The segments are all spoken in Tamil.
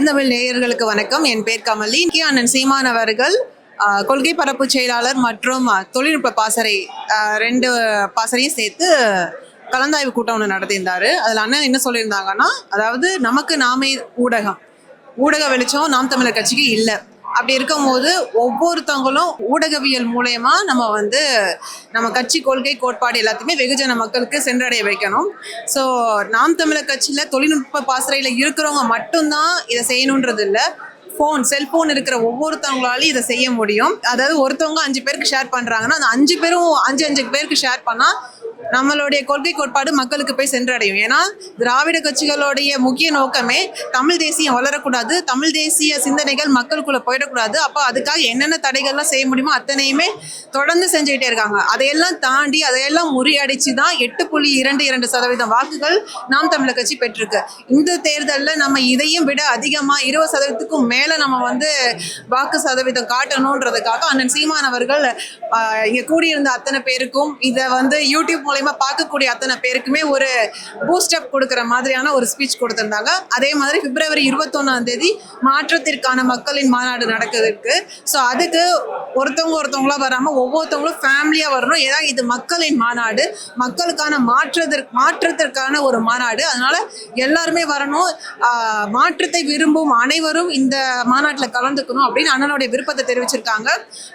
அருந்தமிழ் நேயர்களுக்கு வணக்கம். என் பேர் கமலி. அண்ணன் சீமான் அவர்கள் கொள்கை பரப்பு செயலாளர் மற்றும் தொழில்நுட்ப பாசறை 2 பாசறையும் சேர்த்து கலந்தாய்வு கூட்டம் ஒன்று நடத்தியிருந்தாரு. அதில் அண்ணன் என்ன சொல்லியிருந்தாங்கன்னா, அதாவது நமக்கு நாமே ஊடக வெளிச்சம் நாம் தமிழர் கட்சிக்கு இல்லை. அப்படி இருக்கும்போது ஒவ்வொருத்தவங்களும் ஊடகவியல் மூலயமா நம்ம கட்சி கொள்கை கோட்பாடு எல்லாத்தையுமே வெகுஜன மக்களுக்கு சென்றடைய வைக்கணும். ஸோ நாம் தமிழர் கட்சியில் தொழில்நுட்ப பாசறையில் இருக்கிறவங்க மட்டும்தான் இதை செய்யணுன்றது இல்லை. செல்போன் இருக்கிற ஒவ்வொருத்தவங்களாலையும் இதை செய்ய முடியும். அதாவது ஒருத்தவங்க 5 பேருக்கு ஷேர் பண்றாங்கன்னா அந்த 5 பேரும் 5 பேருக்கு ஷேர் பண்ணா நம்மளுடைய கொள்கை கோட்பாடு மக்களுக்கு போய் சென்றடையும். ஏன்னா திராவிட கட்சிகளுடைய முக்கிய நோக்கமே தமிழ் தேசியம் வளரக்கூடாது, தமிழ் தேசிய சிந்தனைகள் மக்களுக்குள்ள போயிடக்கூடாது. அப்போ அதுக்காக என்னென்ன தடைகள்லாம் செய்ய முடியுமோ அத்தனையுமே தொடர்ந்து செஞ்சுக்கிட்டே இருக்காங்க. அதையெல்லாம் தாண்டி அதையெல்லாம் முறியடிச்சு தான் 8.22% வாக்குகள் நாம் தமிழர் கட்சி பெற்றிருக்கு. இந்த தேர்தலில் நம்ம இதையும் விட அதிகமாக 20%க்கும் மேலே நம்ம வாக்கு சதவீதம் காட்டணுன்றதுக்காக அண்ணன் சீமான் அவர்கள் இங்கே கூடியிருந்த அத்தனை பேருக்கும் இதை யூடியூப் மூலமா பார்க்கக்கூடிய அத்தனை பேருக்குமே ஒரு பூஸ்ட் அப் கொடுக்குற மாதிரியான ஒரு ஸ்பீச் கொடுத்திருந்தாங்க. அதே மாதிரி பிப்ரவரி 21 மாற்றத்திற்கான மக்களின் மாநாடு நடக்குதுக்கு. ஸோ அதுக்கு ஒருத்தவங்களா வராமல் ஒவ்வொருத்தவங்களும் ஃபேமிலியா வரணும். ஏன்னா இது மக்களின் மாநாடு, மக்களுக்கான மாற்றத்திற்கான ஒரு மாநாடு. அதனால எல்லாருமே வரணும். மாற்றத்தை விரும்பும் அனைவரும் இந்த மாநாட்டில் கலந்துக்கணும் அப்படின்னு அண்ணனுடைய விருப்பத்தை தெரிவிச்சிருக்காங்க.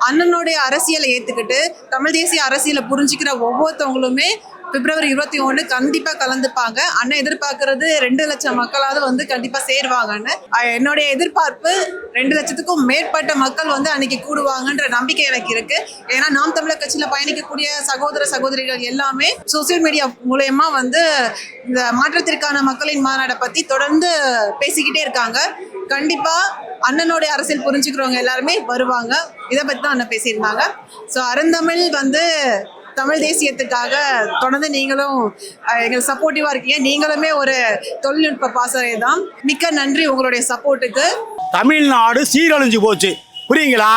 அண்ணனுடைய அரசியலை ஏற்றுக்கிட்டு தமிழ் தேசிய அரசியலை புரிஞ்சுக்கிற ஒவ்வொருத்தவங்களுமே பிப்ரவரி 21 கண்டிப்பா கலந்துப்பாங்க. அண்ணன் எதிர்பார்க்கறது 2 லட்சம் மக்களாவது கண்டிப்பா சேருவாங்கன்னு. என்னுடைய எதிர்பார்ப்பு 2 லட்சத்துக்கும் மேற்பட்ட மக்கள் அன்னைக்கு கூடுவாங்கன்ற நம்பிக்கை எனக்கு இருக்கு. ஏன்னா நாம் தமிழர் கட்சியில பயணிக்கக்கூடிய சகோதர சகோதரிகள் எல்லாமே சோசியல் மீடியா மூலயமா இந்த மாற்றத்திற்கான மக்களின் மாநாடை பத்தி தொடர்ந்து பேசிக்கிட்டே இருக்காங்க. கண்டிப்பா அண்ணனுடைய அரசியல் புரிஞ்சுக்கிறவங்க எல்லாருமே வருவாங்க. இதை பத்தி தான் அண்ணன் பேசியிருந்தாங்க. ஸோ அருந்தமிழ் தமிழ் தேசியத்துக்காக தொடர்ந்து நீங்களும் எங்களுக்கு சப்போர்ட்டிவா இருக்கீங்க. நீங்களுமே ஒரு தொழில்நுட்ப பாசறை தான். மிக்க நன்றி உங்களுடைய சப்போர்ட்டுக்கு. தமிழ்நாடு சீரழிஞ்சு போச்சு, புரியுங்களா?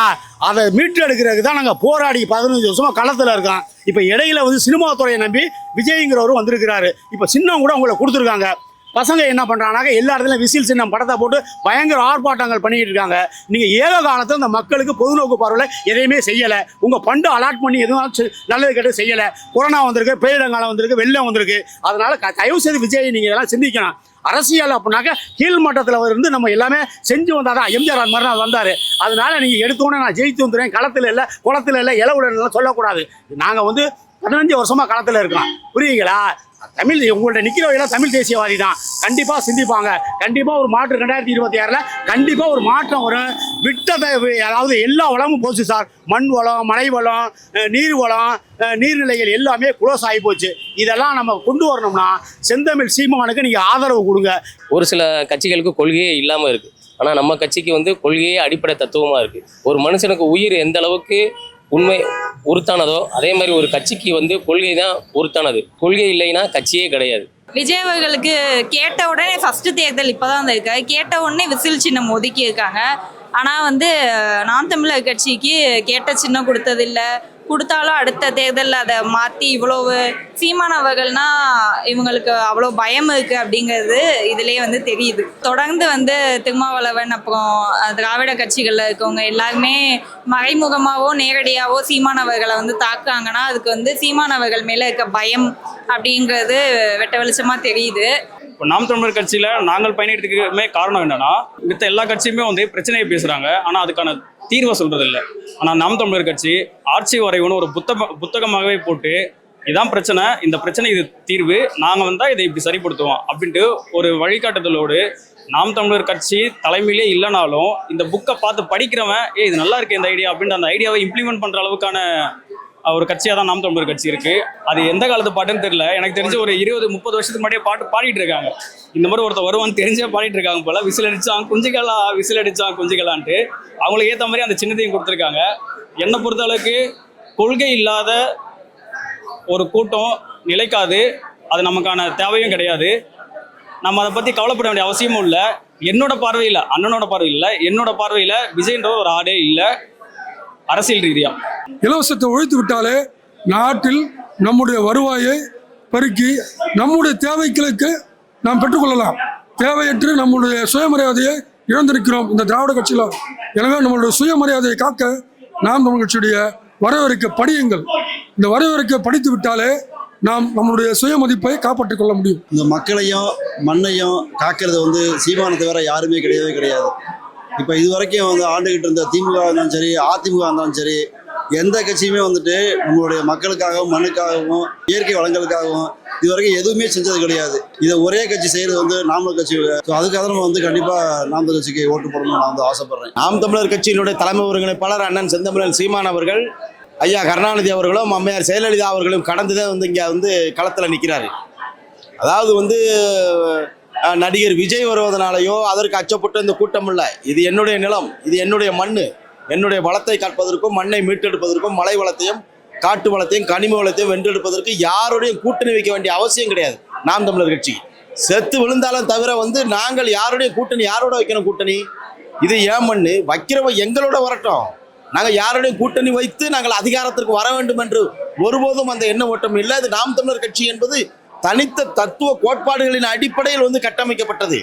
அதை மீட்டு எடுக்கிறதுக்கு தான் நாங்கள் போராடி 15 வருஷமா களத்தில் இருக்கோம். இப்போ இடையில சினிமா துறையை நம்பி விஜய்ங்கிறவரும் வந்திருக்கிறாரு. இப்போ சின்னம் கூட உங்களை கொடுத்துருக்காங்க. பசங்க என்ன பண்ணுறாங்க, எல்லா இடத்துலையும் விசில் சின்னம் படத்தை போட்டு பயங்கர ஆர்ப்பாட்டங்கள் பண்ணிக்கிட்டு இருக்காங்க. நீங்கள் ஏக காலத்தில் இந்த மக்களுக்கு பொதுநோக்கு பார்வையில் எதையுமே செய்யலை. உங்கள் ஃபண்டு அலாட் பண்ணி எதுவும் நல்லது கெட்டது செய்யலை. கொரோனா வந்திருக்கு, பேரிடங்காலம் வந்திருக்கு, வெள்ளம் வந்திருக்கு. அதனால் தயவு செய்து விஜய் நீங்கள் இதெல்லாம் சிந்திக்கணும். அரசியல் அப்படின்னாக்க கீழ்மட்டத்தில் நம்ம எல்லாமே செஞ்சு வந்தால் தான். எம்ஜிஆர் மாதிரி நான் வந்தார். அதனால நீங்கள் எடுத்தோன்னே நான் ஜெயித்து வந்துடுவேன், களத்தில் இல்லை, குளத்தில் இல்லை, இலவுடன்லாம் சொல்லக்கூடாது. நாங்கள் 15 வருஷமாக களத்தில் இருக்கிறோம், புரியுங்களா? தமிழ் உங்கள்ட்ட நிற்கிறவங்க தமிழ் தேசியவாதி தான். கண்டிப்பாக சிந்திப்பாங்க. கண்டிப்பாக ஒரு மாற்றம் 2026 கண்டிப்பாக ஒரு மாற்றம் வரும். விட்டதை அதாவது எல்லா வளமும் போச்சு சார். மண் வளம், மலை வளம், நீர் வளம், நீர்நிலைகள் எல்லாமே குளோஸ் ஆகி போச்சு. இதெல்லாம் நம்ம கொண்டு வரணும்னா செந்தமிழ் சீமானுக்கு நீங்கள் ஆதரவு கொடுங்க. ஒரு சில கட்சிகளுக்கு கொள்கையே இல்லாமல் இருக்குது. ஆனால் நம்ம கட்சிக்கு கொள்கையே அடிப்படை தத்துவமாக இருக்குது. ஒரு மனுஷனுக்கு உயிர் எந்த அளவுக்கு உண்மை உறுத்தானதோ அதே மாதிரி ஒரு கட்சிக்கு கொள்கை தான் உறுத்தானது. கொள்கை இல்லைன்னா கட்சியே கிடையாது. விஜய் அவர்களுக்கு கேட்ட உடனே ஃபர்ஸ்ட் தேர்தல் இப்போதான் வந்திருக்கு. கேட்ட உடனே விசில் சின்னம் ஒதுக்கி இருக்காங்க. ஆனால் நாம் தமிழர் கட்சிக்கு கேட்ட சின்னம் கொடுத்ததில்லை. கொடுத்தாலும் அடுத்த தேர்தலில் அதை மாற்றி இவ்வளவு சீமான் அவர்கள்னா இவங்களுக்கு அவ்வளோ பயம் இருக்குது அப்படிங்கிறது இதிலே தெரியுது. தொடர்ந்து திருமாவளவன் அப்புறம் திராவிட கட்சிகளில் இருக்கவங்க எல்லாருமே மறைமுகமாகவோ நேரடியாகவோ சீமான் அவர்களை தாக்குறாங்கன்னா அதுக்கு சீமான் அவர்கள் மேலே இருக்க பயம் அப்படிங்கிறது வெட்ட வெளிச்சமாக தெரியுது. இப்போ நாம் தமிழர் கட்சியில் நாங்கள் பயணிக்கிறதுக்குமே காரணம் என்னன்னா, மித்த எல்லா கட்சியுமே பிரச்சனையை பேசுகிறாங்க, ஆனால் அதுக்கான தீர்வை சொல்கிறது இல்லை. ஆனால் நாம் தமிழர் கட்சி ஆட்சி வரைவுன்னு ஒரு புத்தகமாகவே போட்டு இதான் பிரச்சனை, இந்த பிரச்சனை இது தீர்வு, நாங்கள் வந்தால் இதை இப்படி சரிப்படுத்துவோம் அப்படின்ட்டு ஒரு வழிகாட்டுதலோடு நாம் தமிழர் கட்சி தலைமையிலே இல்லைனாலும் இந்த புக்கை பார்த்து படிக்கிறவன் இது நல்லா இருக்கு இந்த ஐடியா அப்படின்ட்டு அந்த ஐடியாவை இம்ப்ளிமெண்ட் பண்ணுற அளவுக்கான ஒரு கட்சியாக தான் நாம் தமிழர் கட்சி இருக்குது. அது எந்த காலத்து பாட்டுன்னு தெரியல. எனக்கு தெரிஞ்ச ஒரு 20-30 வருஷத்துக்கு முன்னாடியே பாடிட்டு இருக்காங்க. இந்த மாதிரி ஒருத்தர் வருவான்னு தெரிஞ்சே பாடிட்டு இருக்காங்க போல. விசில் அடிச்சான் குஞ்சுகளா, விசில் அடிச்சான் குஞ்சுகளான்ட்டு அவங்களுக்கு ஏற்ற மாதிரி அந்த சின்னத்தையும் கொடுத்துருக்காங்க. என்னை பொறுத்த அளவுக்கு கொள்கை இல்லாத ஒரு கூட்டம் நிலைக்காது. அது நமக்கான தேவையும் கிடையாது. நம்ம அதை பற்றி கவலைப்பட வேண்டிய அவசியமும் இல்லை. என்னோட பார்வையில், அண்ணனோட பார்வையில், என்னோட பார்வையில் விஜய்ன்ற ஒரு ஆடே இல்லை. அரசியல் ரீதியா இலவசத்தை ஒழித்து விட்டாலே நாட்டில் நம்முடைய வருவாயை பெருக்கி நம்முடைய தேவைகளுக்கு நாம் பெற்றுக்கொள்ளலாம். தேவையற்று நம்முடைய சுயமரியாதையை இழந்திருக்கிறோம் இந்த திராவிட கட்சியில். எனவே நம்மளுடைய சுயமரியாதையை காக்க நாம் தமிழர் கட்சியுடைய வரவேற்க படியுங்கள். இந்த வரவேற்க படித்து விட்டாலே நாம் நம்மளுடைய சுயமதிப்பை காப்பாற்றிக் கொள்ள முடியும். இந்த மக்களையும் மண்ணையும் காக்கிறது வந்து சீமானை தவிர யாருமே கிடையவே கிடையாது. இப்போ இது வரைக்கும் வந்து ஆண்டுகிட்டு இருந்த திமுக இருந்தாலும் சரி, அதிமுக இருந்தாலும் சரி, எந்த கட்சியுமே வந்துட்டு நம்மளுடைய மக்களுக்காகவும் மண்ணுக்காகவும் இயற்கை வளங்களுக்காகவும் இது வரைக்கும் எதுவுமே செஞ்சது கிடையாது. இதை ஒரே கட்சி செய்கிறது வந்து நாம் தமிழர் கட்சி. அதுக்காக நம்ம வந்து கண்டிப்பாக நாம் தமிழர் கட்சிக்கு ஓட்டு போடணும்னு நான் வந்து ஆசைப்படுறேன். நாம் தமிழர் கட்சியினுடைய தலைமை ஒருங்கிணைப்பாளர் அண்ணன் செந்தமிழன் சீமான் அவர்கள், ஐயா கருணாநிதி அவர்களும் அம்மையார் ஜெயலலிதா அவர்களும் கடந்துதான் வந்து இங்கே வந்து களத்தில் நிற்கிறாரு. அதாவது வந்து நடிகர் விஜய் வருவதனாலேயோ அதற்கு அச்சப்பட்டு இந்த கூட்டம் இல்லை. இது என்னுடைய நிலம், இது என்னுடைய மண், என்னுடைய வளத்தை காப்பதற்கும் மண்ணை மீட்டெடுப்பதற்கும் மலை வளத்தையும் காட்டு வளத்தையும் கனிம வளத்தையும் வென்றெடுப்பதற்கு யாருடையும் கூட்டணி வைக்க வேண்டிய அவசியம் கிடையாது. நாம் தமிழர் கட்சி செத்து விழுந்தாலும் தவிர வந்து நாங்கள் யாருடைய கூட்டணி, யாரோட வைக்கணும் கூட்டணி? இது ஏன் மண், வைக்கிறவங்க எங்களோட வரட்டும். நாங்கள் யாருடைய கூட்டணி வைத்து நாங்கள் அதிகாரத்திற்கு வர வேண்டும் என்று ஒருபோதும் அந்த எண்ண ஓட்டம் இல்லை. இது நாம் தமிழர் கட்சி என்பது தனித்த தத்துவ கோட்பாடுகளின் அடிப்படையில் வந்து கட்டமைக்கப்பட்டது.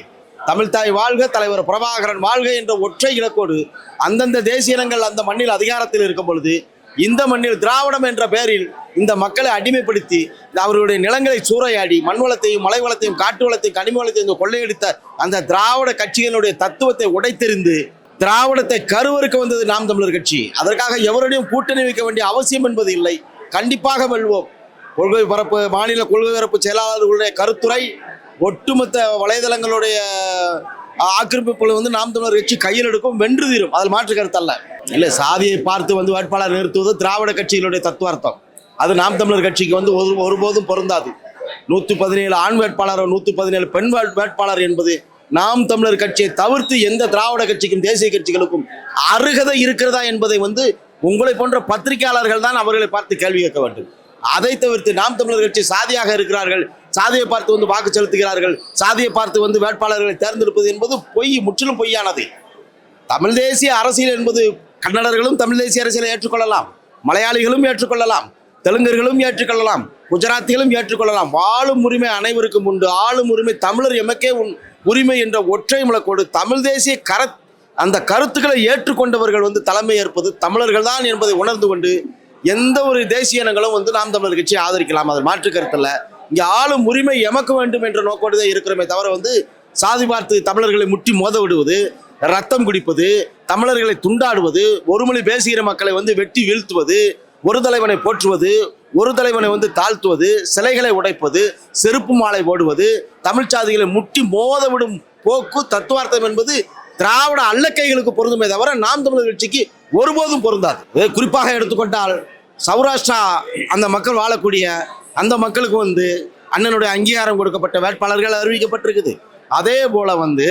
தமிழ்தாய் வாழ்க, தலைவர் பிரபாகரன் வாழ்க என்ற ஒற்றை இலக்கோடு அந்தந்த தேசிய இனங்கள் அந்த மண்ணில் அதிகாரத்தில் இருக்கும் பொழுது இந்த மண்ணில் திராவிடம் என்ற பெயரில் இந்த மக்களை அடிமைப்படுத்தி அவர்களுடைய நிலங்களை சூறையாடி மண் வளத்தையும் மலை வளத்தையும் காட்டு வளத்தையும் கனிம வளத்தையும் கொள்ளையடித்த அந்த திராவிட கட்சிகளுடைய தத்துவத்தை உடைத்தெறிந்து திராவிடத்தை கருவறுக்க வந்தது நாம் தமிழர் கட்சி. அதற்காக எவருடையும் கூட்டணி வைக்க வேண்டிய அவசியம் என்பது இல்லை. கண்டிப்பாக வெல்வோம். கொள்கை பரப்பு மாநில கொள்கை பரப்பு செயலாளர்களுடைய கருத்துரை ஒட்டுமொத்த வலைதளங்களுடைய ஆக்கிரமிப்புகளை வந்து நாம் தமிழர் கட்சி கையில் எடுக்கும், வென்று தீரும். அதில் மாற்று கருத்து அல்ல. இல்லை, சாதியை பார்த்து வந்து வேட்பாளர் நிறுத்துவது திராவிட கட்சிகளுடைய தத்துவார்த்தம். அது நாம் தமிழர் கட்சிக்கு வந்து ஒருபோதும் பொருந்தாது. 117 ஆண் வேட்பாளர் 117 பெண் வேட்பாளர் என்பது நாம் தமிழர் கட்சியை தவிர்த்து எந்த திராவிட கட்சிக்கும் தேசிய கட்சிகளுக்கும் அருகதை இருக்கிறதா என்பதை வந்து உங்களை போன்ற பத்திரிகையாளர்கள் தான் அவர்களை பார்த்து கேள்வி கேட்க வேண்டும். அதை தவிர்த்து நாம் தமிழர் கட்சி சாதியாக இருக்கிறார்கள், சாதியை பார்த்து வந்து வாக்கு செலுத்துகிறார்கள், சாதியை பார்த்து வந்து வேட்பாளர்களை தேர்ந்தெடுப்பது என்பது பொய், முற்றிலும் பொய்யானது. தமிழ் தேசிய அரசியல் என்பது கன்னடர்களும் தமிழ் தேசிய அரசியலை ஏற்றுக்கொள்ளலாம், மலையாளிகளும் ஏற்றுக்கொள்ளலாம், தெலுங்கர்களும் ஏற்றுக்கொள்ளலாம், குஜராத்திகளும் ஏற்றுக்கொள்ளலாம். வாழும் உரிமை அனைவருக்கும் உண்டு, ஆளும் உரிமை தமிழர் எமக்கே உரிமை என்ற ஒற்றை முழக்கோடு தமிழ் தேசிய அந்த கருத்துக்களை ஏற்றுக்கொண்டவர்கள் வந்து தலைமை ஏற்பது தமிழர்கள் தான் என்பதை உணர்ந்து கொண்டு எந்த ஒரு தேசிய இனங்களும் வந்து நாம் தமிழர் கட்சியை ஆதரிக்கலாம். அது மாற்று கருத்தில் இங்கே ஆளும் உரிமை எமக்க வேண்டும் என்ற நோக்கோடு தான் இருக்கிறமே தவிர வந்து சாதி பார்த்து தமிழர்களை முட்டி மோத விடுவது, ரத்தம் குடிப்பது, தமிழர்களை துண்டாடுவது, ஒருமொழி பேசுகிற மக்களை வந்து வெட்டி வீழ்த்துவது, ஒரு தலைவனை போற்றுவது, ஒரு தலைவனை வந்து தாழ்த்துவது, சிலைகளை உடைப்பது, செருப்பு மாலை போடுவது, தமிழ் சாதிகளை முட்டி மோத விடும் போக்கு தத்துவார்த்தம் என்பது திராவிட அல்லக்கைகளுக்கு பொருந்துமே தவிர நாம் தமிழர் கட்சிக்கு ஒருபோதும் பொருந்தாது. குறிப்பாக எடுத்துக்கொண்டால் சௌராஷ்டிரா அந்த மக்கள் வாழக்கூடிய அந்த மக்களுக்கு வந்து அண்ணனுடைய அங்கீகாரம் கொடுக்கப்பட்ட வேட்பாளர்கள் அறிவிக்கப்பட்டிருக்குது. அதே போல வந்து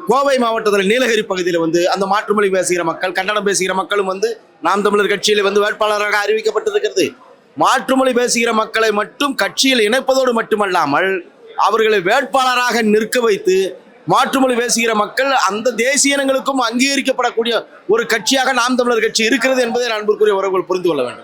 கோவை மாவட்டத்தில் நீலகிரி பகுதியில் வந்து அந்த மாற்றுமொழி பேசுகிற மக்கள், கன்னடம் பேசுகிற மக்களும் வந்து நாம் தமிழர் கட்சியில் வந்து வேட்பாளராக அறிவிக்கப்பட்டிருக்கிறது. மாற்றுமொழி பேசுகிற மக்களை மட்டும் கட்சியில் இணைப்பதோடு மட்டுமல்லாமல் அவர்களை வேட்பாளராக நிற்க வைத்து மாற்றுமொழி பேசுகிற மக்கள் அந்த தேசிய இனங்களுக்கும் அங்கீகரிக்கப்படக்கூடிய ஒரு கட்சியாக நாம் தமிழர் கட்சி இருக்கிறது என்பதை அன்பிற்குரிய உறவுகள் புரிந்து கொள்ள வேண்டும்.